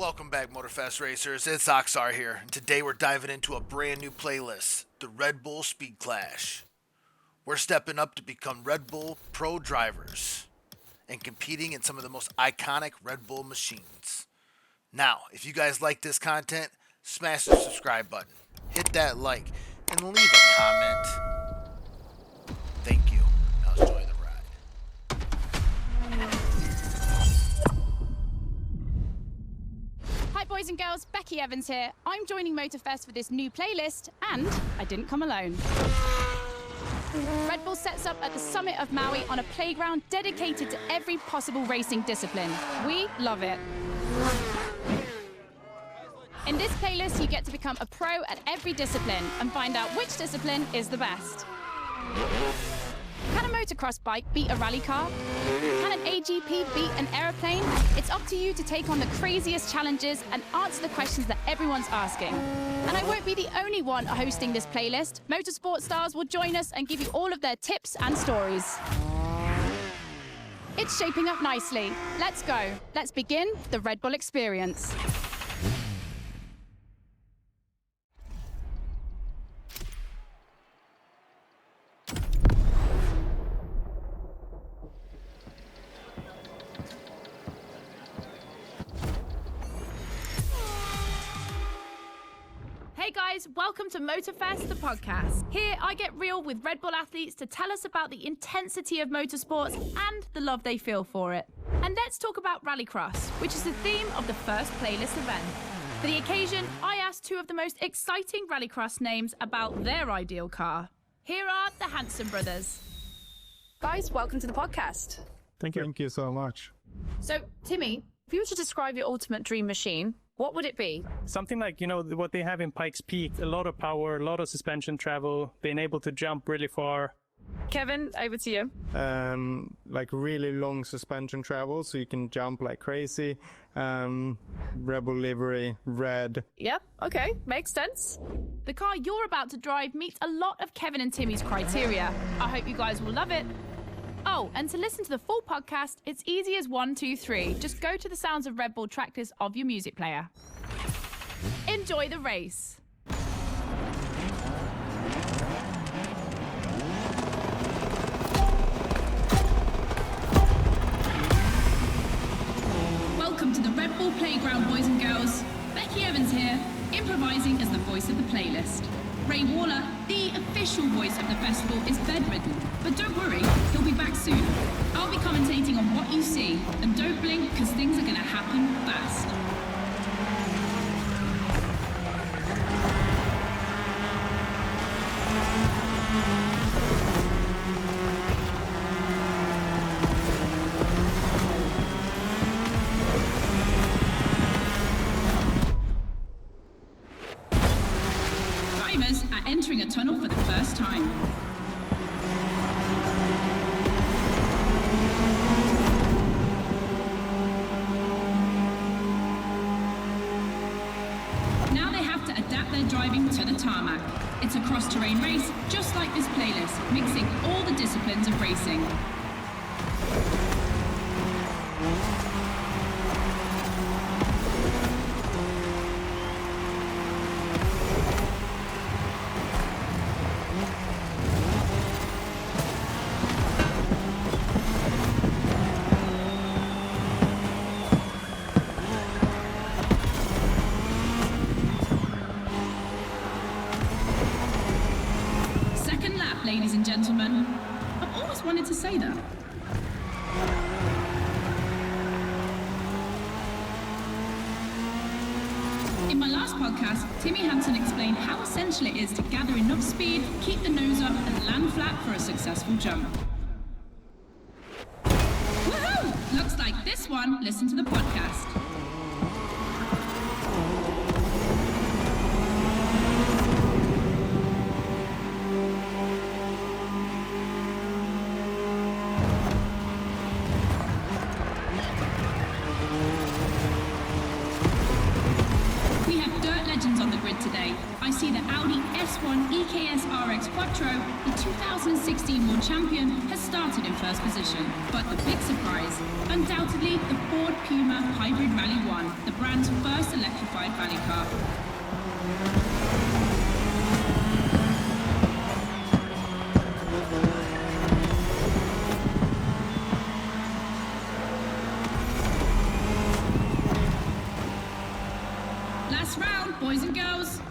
Welcome back, Motorfest racers. It's Oxar here, and today we're diving into a brand new playlist, the Red Bull Speed Clash. We're stepping up to become Red Bull pro drivers and competing in some of the most iconic Red Bull machines. Now, if you guys like this content, smash the subscribe button, hit that like, and leave a comment. Thank you. Now enjoy the ride. Hi boys and girls, Becky Evans here. I'm joining Motorfest for this new playlist, and I didn't come alone. Red Bull sets up at the summit of Maui on a playground dedicated to every possible racing discipline. We love it. In this playlist, you get to become a pro at every discipline and find out which discipline is the best. Can a motocross bike beat a rally car? Can an AGP beat an aeroplane? It's up to you to take on the craziest challenges and answer the questions that everyone's asking. And I won't be the only one hosting this playlist. Motorsport stars will join us and give you all of their tips and stories. It's shaping up nicely. Let's go. Let's begin the Red Bull experience. Hey guys, welcome to Motorfest, the podcast. Here I get real with Red Bull athletes to tell us about the intensity of motorsports and the love they feel for it. And let's talk about Rallycross, which is the theme of the first playlist event. For the occasion, I asked two of the most exciting Rallycross names about their ideal car. Here are the Hanson brothers. Guys, welcome to the podcast. Thank you. Thank you so much. So, Timmy, if you were to describe your ultimate dream machine, what would it be? Something like, what they have in Pikes Peak, a lot of power, a lot of suspension travel, being able to jump really far. Kevin, over to you. Like really long suspension travel, so you can jump like crazy. Rebel livery, red. Yep, okay, makes sense. The car you're about to drive meets a lot of Kevin and Timmy's criteria. I hope you guys will love it. Oh, and to listen to the full podcast, it's easy as 1, 2, 3. Just go to the Sounds of Red Bull track list of your music player. Enjoy the race. Welcome to the Red Bull Playground, boys and girls. Becky Evans here, improvising as the voice of the playlist. Ray Waller, the official voice of the festival, is bedridden, but don't worry, he'll be back soon. I'll be commentating on what you see, and don't blink, because things are going to happen fast. Drivers are entering a tunnel for the first time. Now they have to adapt their driving to the tarmac. It's a cross-terrain race, just like this playlist, mixing all the disciplines of racing. Ladies and gentlemen, I've always wanted to say that. In my last podcast, Timmy Hanson explained how essential it is to gather enough speed, keep the nose up, and land flat for a successful jump. Woohoo! Looks like this one. Listen to the podcast. I see the Audi S1 EKS RX Quattro, the 2016 World Champion, has started in first position. But the big surprise, undoubtedly the Ford Puma Hybrid Rally 1, the brand's first electrified rally car. Last round, boys and girls.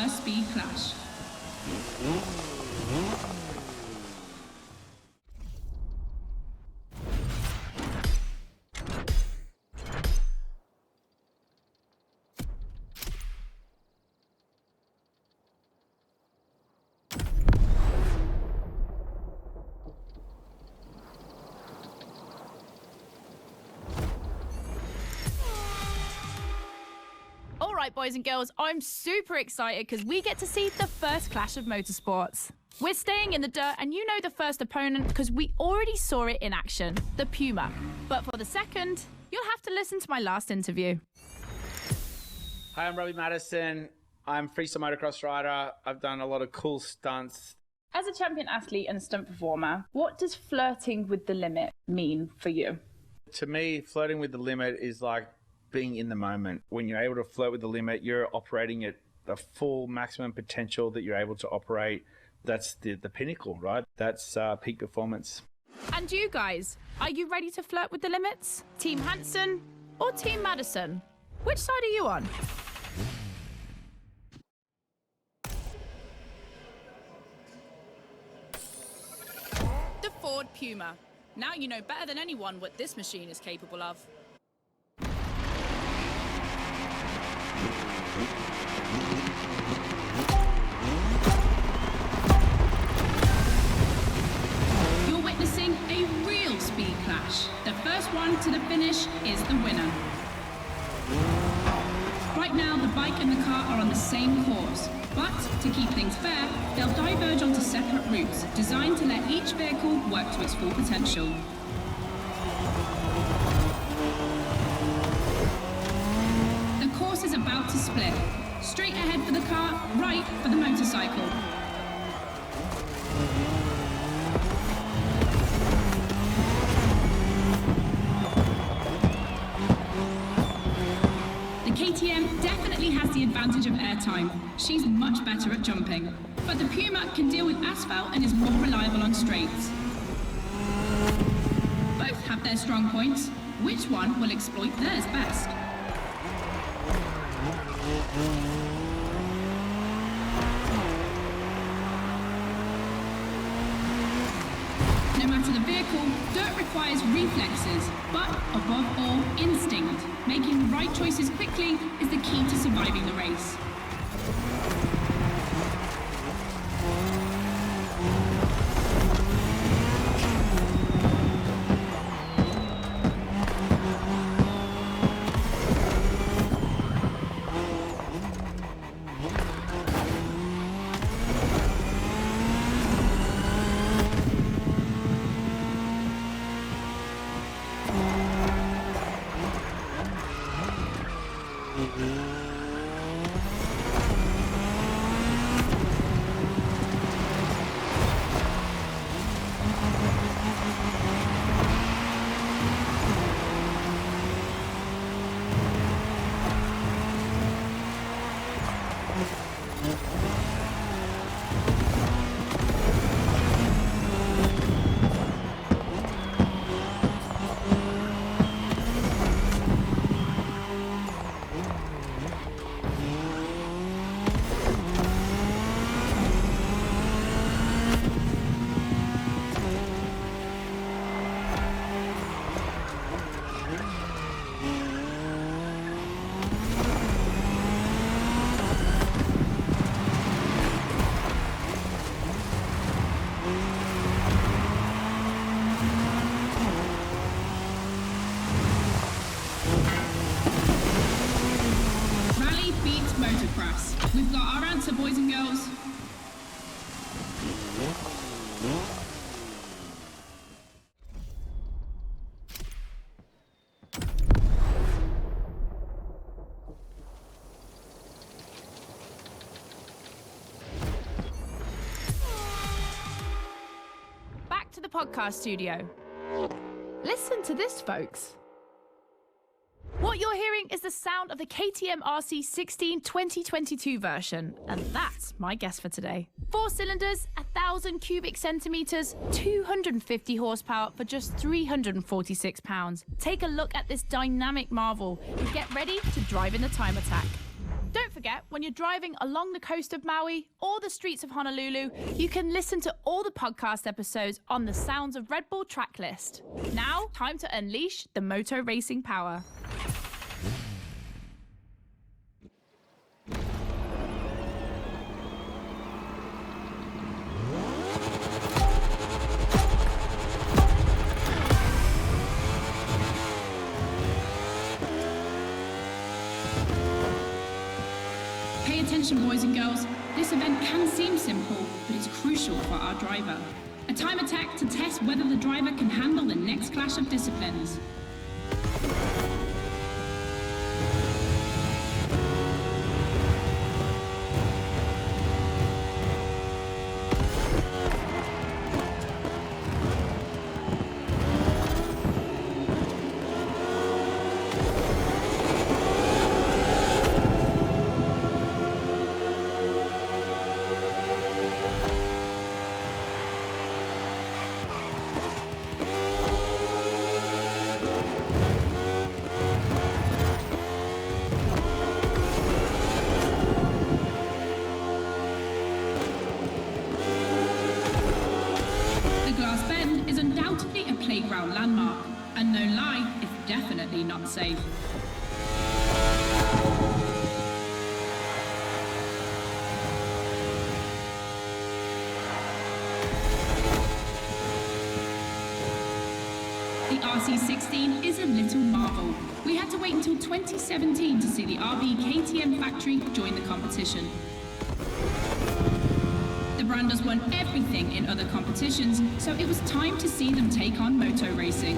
Speed clash. All right, boys and girls, I'm super excited because we get to see the first clash of motorsports. We're staying in the dirt, and you know the first opponent because we already saw it in action, the Puma. But for the second, you'll have to listen to my last interview. Hi, I'm Robbie Madison. I'm freestyle motocross rider. I've done a lot of cool stunts. As a champion athlete and stunt performer, what does flirting with the limit mean for you? To me, flirting with the limit is like being in the moment. When you're able to flirt with the limit, you're operating at the full maximum potential that you're able to operate. That's the pinnacle, right? That's peak performance. And you guys, are you ready to flirt with the limits? Team Hansen or Team Madison? Which side are you on? The Ford Puma. Now you know better than anyone what this machine is capable of. You're witnessing a real speed clash. The first one to the finish is the winner. Right now, the bike and the car are on the same course, but to keep things fair, they'll diverge onto separate routes, designed to let each vehicle work to its full potential. The course is about to split. Straight ahead for the car, right for the motorcycle. The KTM definitely has the advantage of airtime. She's much better at jumping. But the Puma can deal with asphalt and is more reliable on straights. Both have their strong points. Which one will exploit theirs best? No matter the vehicle, dirt requires reflexes, but above all, instinct. Making the right choices quickly is the key to surviving the race. boys and girls. Back to the podcast studio. Listen to this, folks. What you're hearing is the sound of the KTM RC 16 2022 version, and that's my guess for today. 4 cylinders, 1,000 cubic centimeters, 250 horsepower for just 346 pounds. Take a look at this dynamic marvel and get ready to drive in the time attack. Don't forget, when you're driving along the coast of Maui or the streets of Honolulu, you can listen to all the podcast episodes on the Sounds of Red Bull track list. Now, time to unleash the moto racing power. Pay attention, boys and girls. This event can seem simple, but it's crucial for our driver. A time attack to test whether the driver can handle the next clash of disciplines. Playground landmark, and no lie, it's definitely not safe. The RC16 is a little marvel. We had to wait until 2017 to see the RB KTM factory join the competition. The brand has won everything in other competitions, so it was time to see them take on moto racing.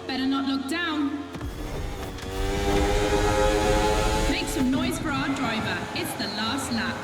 Better not look down. Make some noise for our driver. It's the last lap.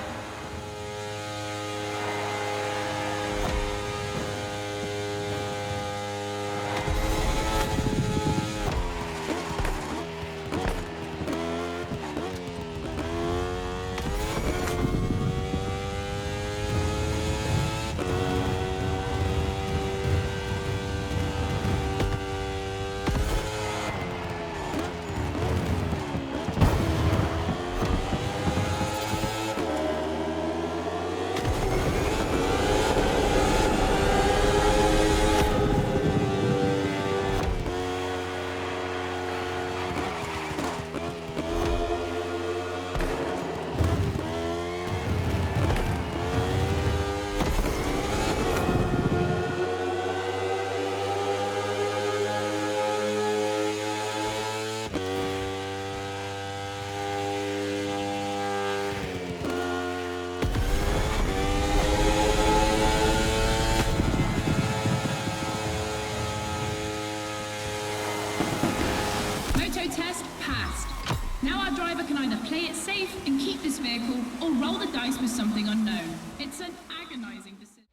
Test passed. Now our driver can either play it safe and keep this vehicle or roll the dice with something unknown. It's an agonizing decision.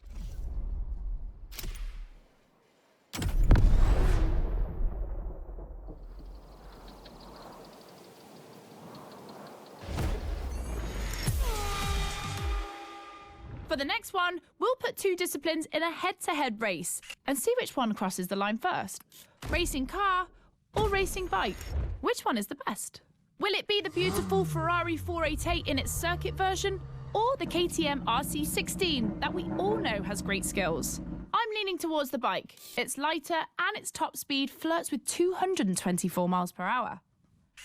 For the next one, we'll put 2 disciplines in a head-to-head race and see which one crosses the line first. Racing car or racing bike? Which one is the best? Will it be the beautiful Ferrari 488 in its circuit version, or the KTM RC16 that we all know has great skills? I'm leaning towards the bike. It's lighter and its top speed flirts with 224 miles per hour.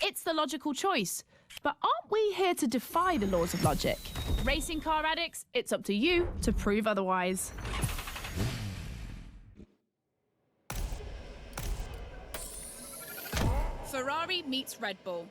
It's the logical choice, but aren't we here to defy the laws of logic? Racing car addicts, it's up to you to prove otherwise. Ferrari meets Red Bull.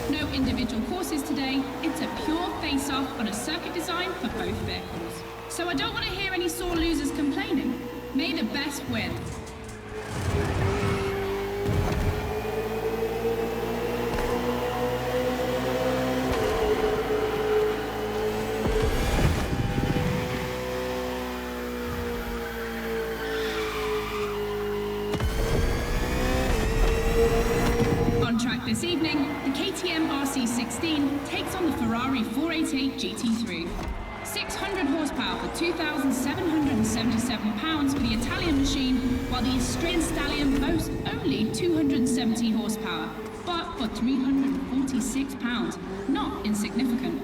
No individual courses today, it's a pure face-off on a circuit design for both vehicles. So I don't want to hear any sore losers complaining. May the best win. On track this evening, the KTM RC16 takes on the Ferrari 488 GT3. 600 horsepower for 2,777 pounds for the Italian machine, while the Austrian Stallion boasts only 270 horsepower, but for 346 pounds, not insignificant.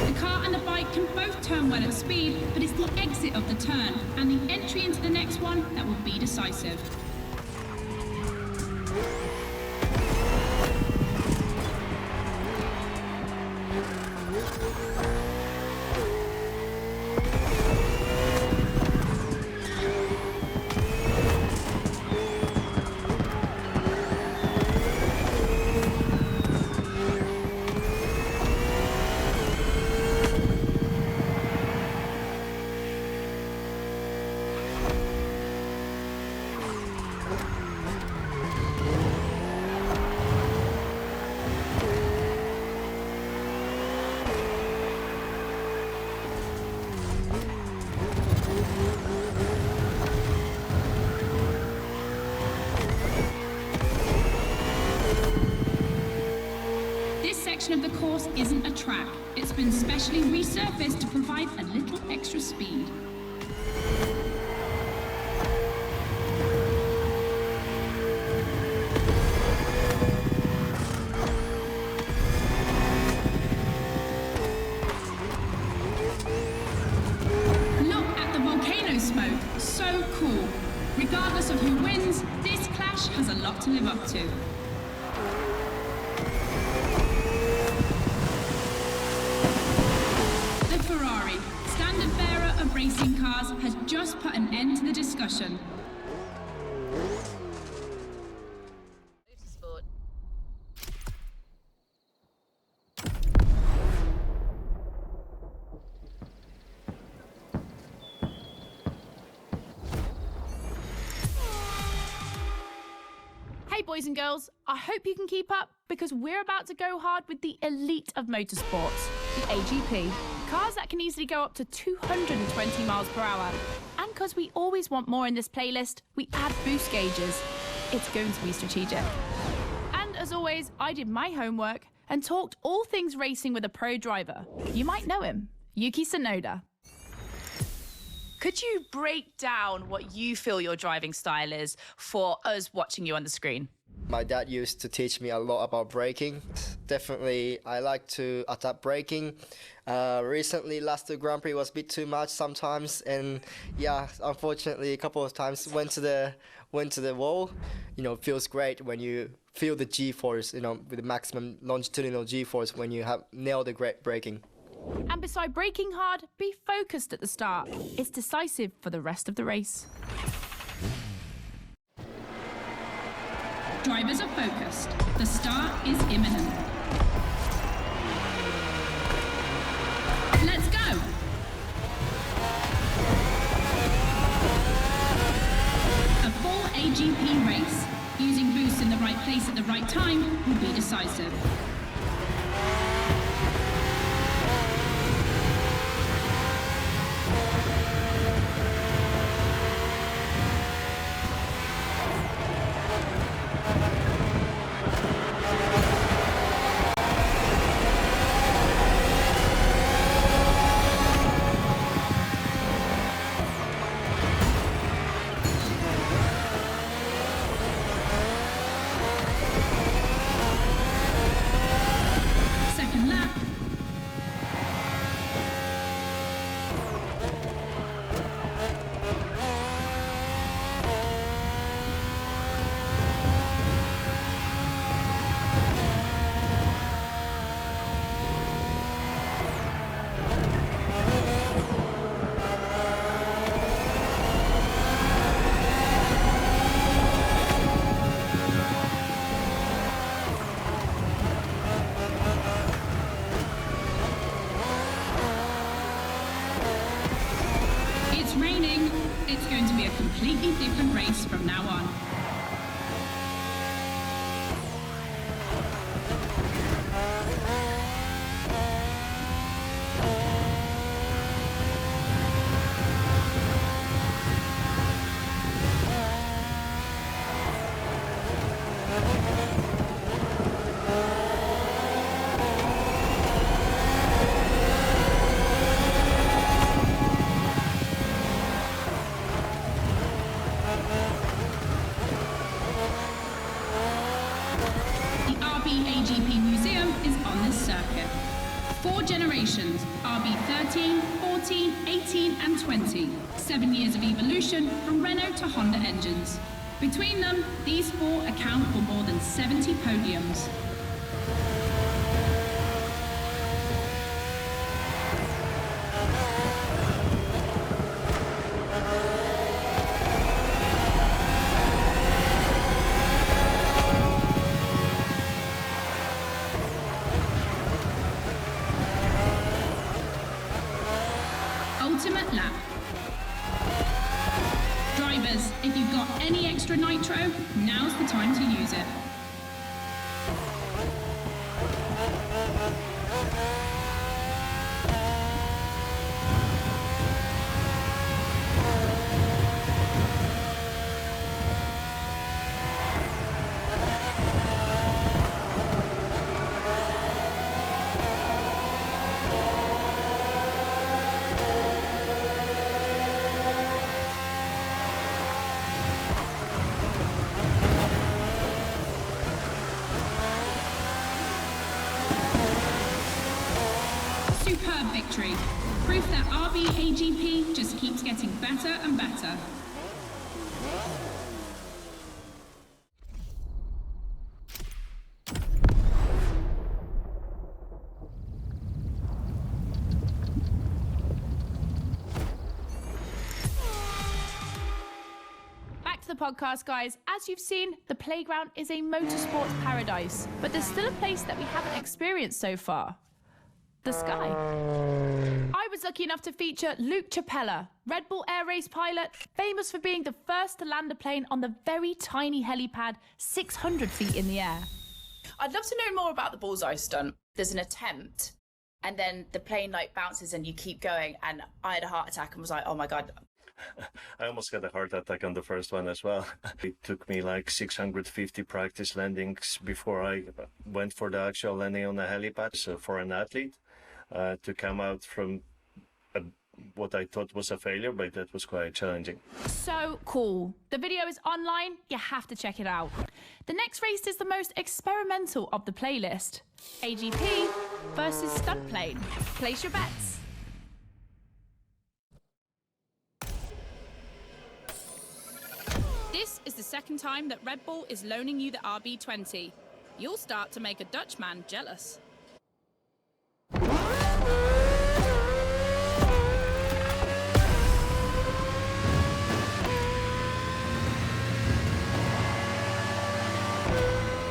The car and the bike can both turn well at speed, but it's the exit of the turn and the entry into the next one that will be decisive. Of the course isn't a track. It's been specially resurfaced to provide a little extra speed. Look at the volcano smoke. So cool. Regardless of who wins, this clash has a lot to live up to. Ferrari, standard bearer of racing cars, has just put an end to the discussion. Hey boys and girls, I hope you can keep up because we're about to go hard with the elite of motorsports, the AGP. Cars that can easily go up to 220 miles per hour. And because we always want more in this playlist, we add boost gauges. It's going to be strategic. And as always, I did my homework and talked all things racing with a pro driver. You might know him, Yuki Tsunoda. Could you break down what you feel your driving style is for us watching you on the screen? My dad used to teach me a lot about braking. Definitely, I like to adapt braking. Recently, last Grand Prix was a bit too much sometimes, and yeah, unfortunately, a couple of times went to the wall. You know, it feels great when you feel the G-force, you know, with the maximum longitudinal G-force when you have nailed the great braking. And beside braking hard, be focused at the start. It's decisive for the rest of the race. Drivers are focused. The start is imminent. Let's go! A full AGP race, using boosts in the right place at the right time, will be decisive. completely different race from now on. AGP Museum is on this circuit. 4 generations, RB13, 14, 18 and 20. 7 years of evolution from Renault to Honda engines. Between them, these 4 account for more than 70 podiums. Ultimate lap. Drivers, if you've got any extra nitro, now's the time to use it. Superb victory. Proof that RB AGP just keeps getting better and better. Back to the podcast, guys. As you've seen, the playground is a motorsports paradise, but there's still a place that we haven't experienced so far. The sky. I was lucky enough to feature Luke Chapella, Red Bull Air Race pilot, famous for being the first to land a plane on the very tiny helipad 600 feet in the air. I'd love to know more about the bullseye stunt. There's an attempt, and then the plane like bounces and you keep going, and I had a heart attack and was like, oh my God. I almost got a heart attack on the first one as well. It took me like 650 practice landings before I went for the actual landing on the helipad. So for an athlete, to come out from what I thought was a failure, but that was quite challenging. So cool. The video is online. You have to check it out. The next race is the most experimental of the playlist. AGP versus stunt plane. Place your bets. This is the second time that Red Bull is loaning you the RB20. You'll start to make a Dutchman jealous.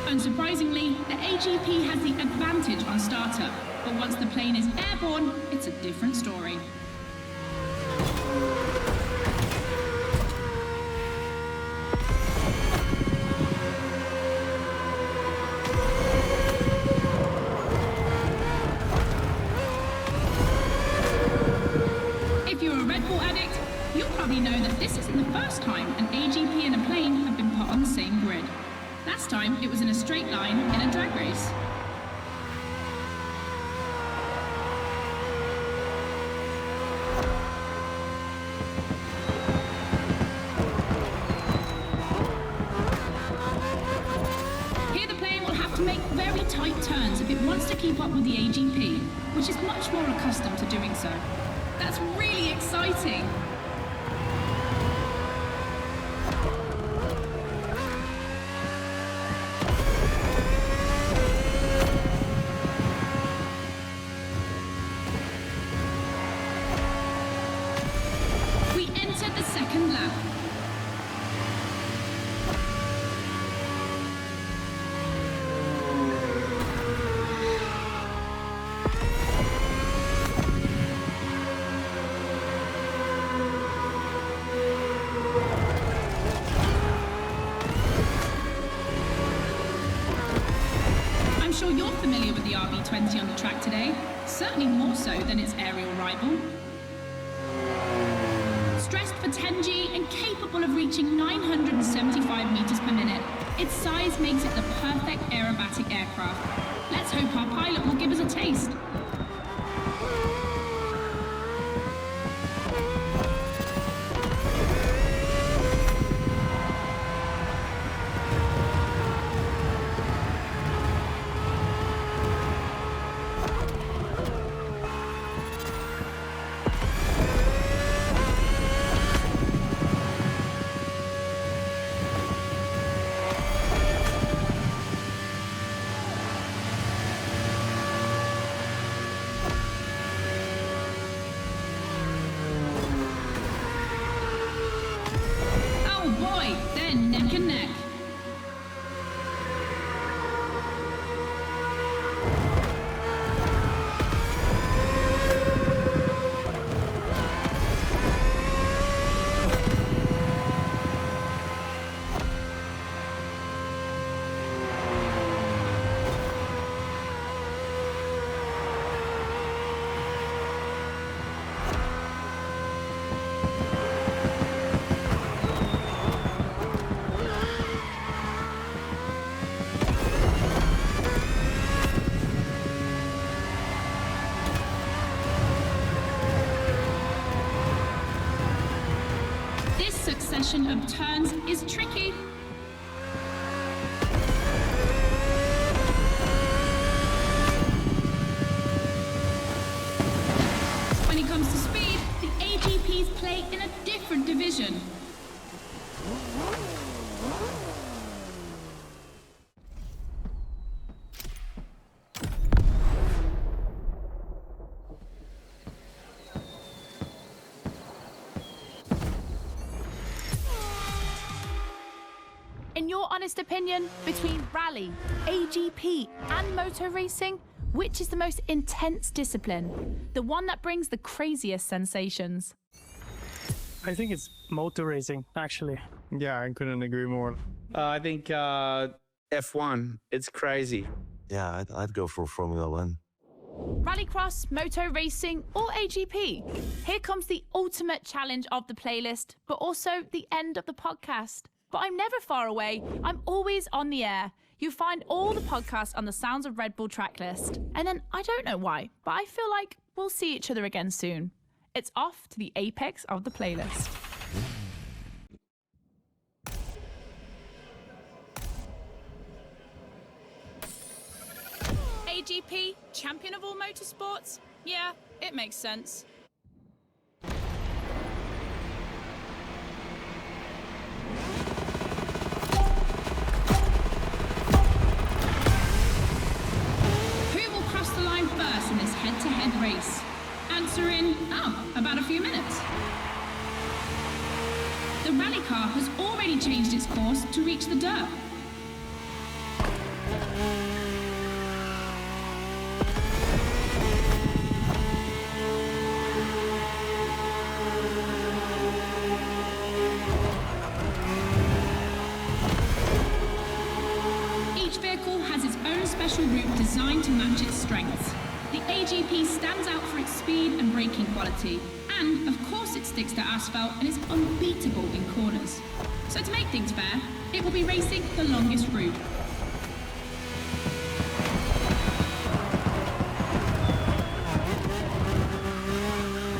Unsurprisingly, the AGP has the advantage on startup, but once the plane is airborne, it's a different story. If you're a Red Bull addict, you'll probably know that this isn't the first time an AGP and a plane have been put on the same grid. Last time, it was in a straight line in a drag race. Here the plane will have to make very tight turns if it wants to keep up with the AGP, which is much more accustomed to doing so. That's really exciting! The second lap. familiar with the RB20 on the track today, certainly more so than its aerial rival. Stressed for 10G and capable of reaching 975 meters per minute, its size makes it the perfect aerobatic aircraft. Let's hope our pilot will give us a taste. Neck and neck. Succession of turns is tricky. When it comes to speed, the AGPs play in a different division. In your honest opinion, between rally, AGP and motor racing, which is the most intense discipline? The one that brings the craziest sensations? I think it's motor racing, actually. Yeah, I couldn't agree more. I think F1, it's crazy. Yeah, I'd go for Formula One. Rallycross, moto racing, or AGP? Here comes the ultimate challenge of the playlist, but also the end of the podcast. But I'm never far away. I'm always on the air. You find all the podcasts on the Sounds of Red Bull track list. And then, I don't know why, but I feel like we'll see each other again soon. It's off to the apex of the playlist. AGP, champion of all motorsports? Yeah, it makes sense. First in this head-to-head race. Answer in, about a few minutes. The rally car has already changed its course to reach the dirt. Each vehicle has its own special route designed to match its strengths. The AGP stands out for its speed and braking quality, and of course it sticks to asphalt and is unbeatable in corners. So to make things fair, it will be racing the longest route.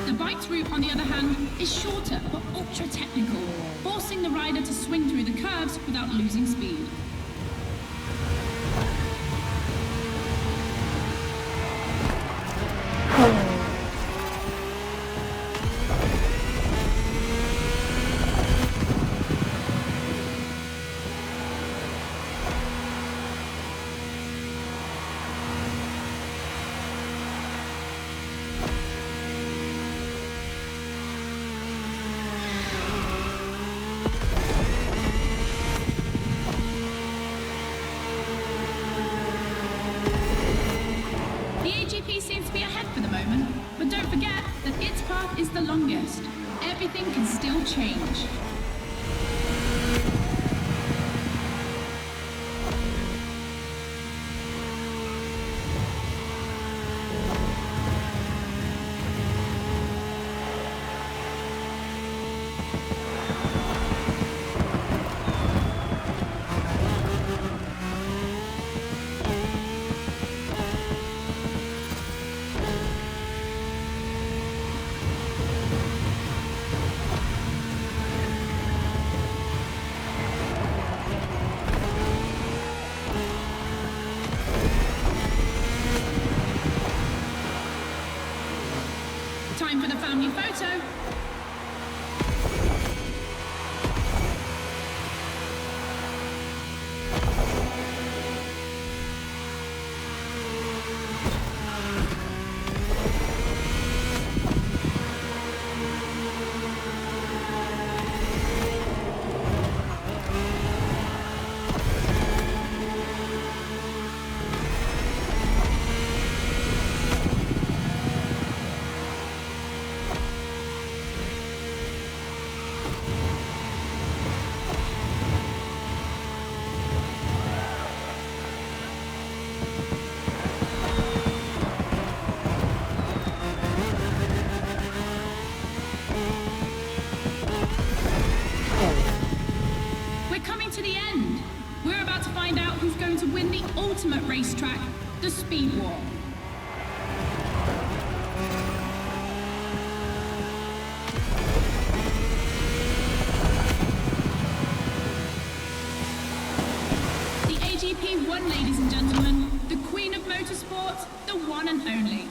The bike's route, on the other hand, is shorter but ultra-technical, forcing the rider to swing through the curves without losing speed. Is the longest. Everything can still change. time for the family photo. We're coming to the end. We're about to find out who's going to win the ultimate racetrack, the Speed War. The AGP won, ladies and gentlemen, the Queen of Motorsport, the one and only.